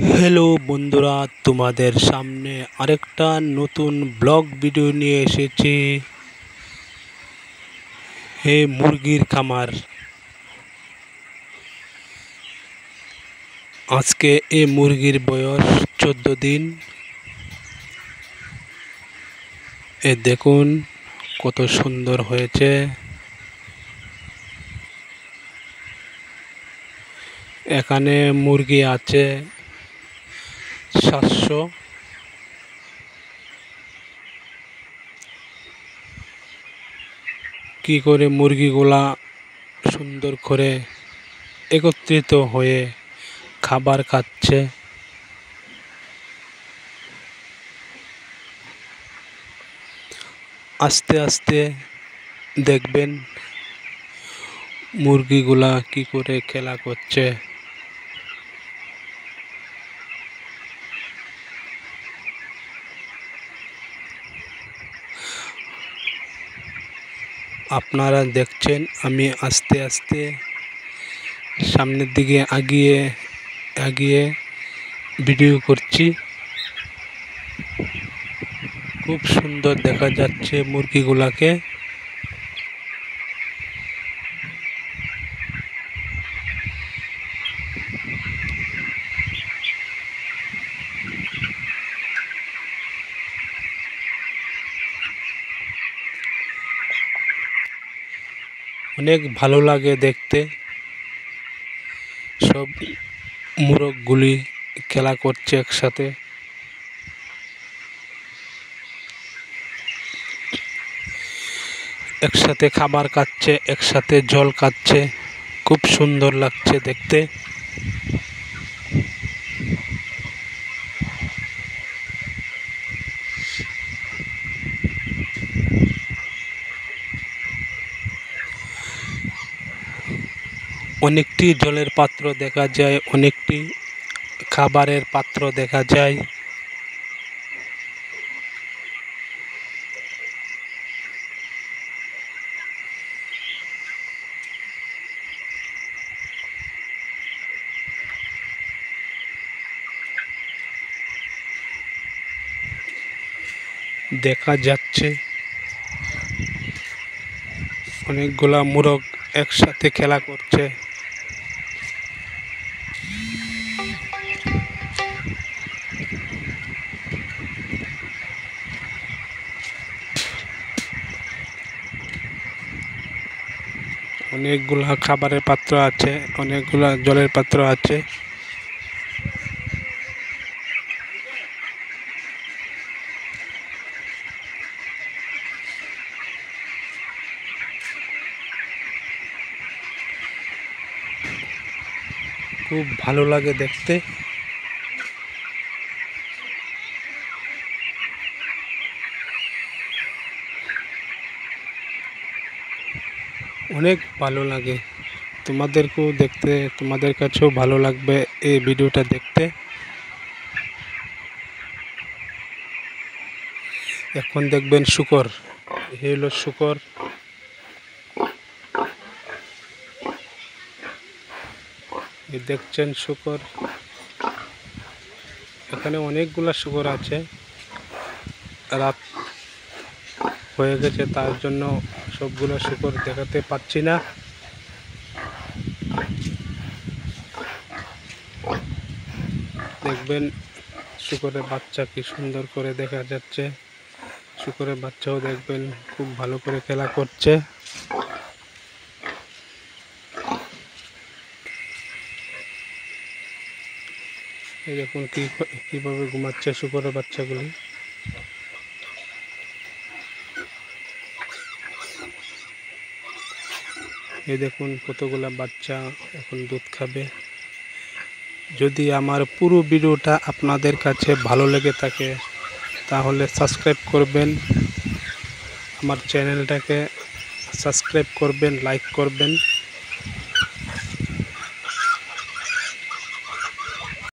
Hello বন্ধুরা, তোমাদের সামনে আরেকটা নতুন ব্লগ ভিডিও নিয়ে এসেছি। হে মুরগির খামার। আজকে এই মুরগির বয়স 14 দিন। দেখুন কত সুন্দর হয়েছে। এখানে মুরগি আছে 700। কি করে মুরগিগুলা সুন্দর করে একত্রিত হয়ে খাবার খাচ্ছে। আস্তে আস্তে দেখবেন মুরগিগুলা কি করে খেলা করছে। আপনারা দেখছেন আমি আস্তে আস্তে সামনের দিকে আগিয়ে ভিডিও করছি। খুব সুন্দর দেখা যাচ্ছে মুরগিগুলাকে। অনেক ভালো লাগে দেখতে। সব মোরগগুলি খেলা করছে একসাথে। একসাথে খাবার খাচ্ছে, একসাথে জল খাচ্ছে। খুব সুন্দর লাগছে দেখতে। অনেকটি জলের পাত্র দেখা যায়, অনেকটি খাবারের পাত্র দেখা যায়। দেখা যাচ্ছে অনেকগুলা মোরগ একসাথে খেলা করছে। অনেকগুলা খাবারের পাত্র আছে, অনেকগুলা জলের পাত্র আছে। খুব ভালো লাগে দেখতে। অনেক ভালো লাগে। তোমাদেরকেও দেখতে, তোমাদের কাছেও ভালো লাগবে এই ভিডিওটা দেখতে। এখন দেখবেন শূকর। এই হলো শূকর। এই দেখছেন শূকর। এখানে অনেকগুলা শূকর আছে। রাত হয়ে গেছে, তার জন্য সবগুলো শূকর দেখাতে পাচ্ছি না। দেখবেন শূকরের বাচ্চা কি সুন্দর করে দেখা যাচ্ছে। শূকরের বাচ্চাও দেখবেন খুব ভালো করে খেলা করছে। এই দেখুন কিভাবে ঘুমাচ্ছে শূকরের বাচ্চাগুলি। এই দেখুন কতগুলা বাচ্চা এখন দুধ খাবে। যদি আমার পুরো ভিডিওটা আপনাদের কাছে ভালো লেগে থাকে তাহলে সাবস্ক্রাইব করবেন, আমার চ্যানেলটাকে সাবস্ক্রাইব করবেন, লাইক করবেন।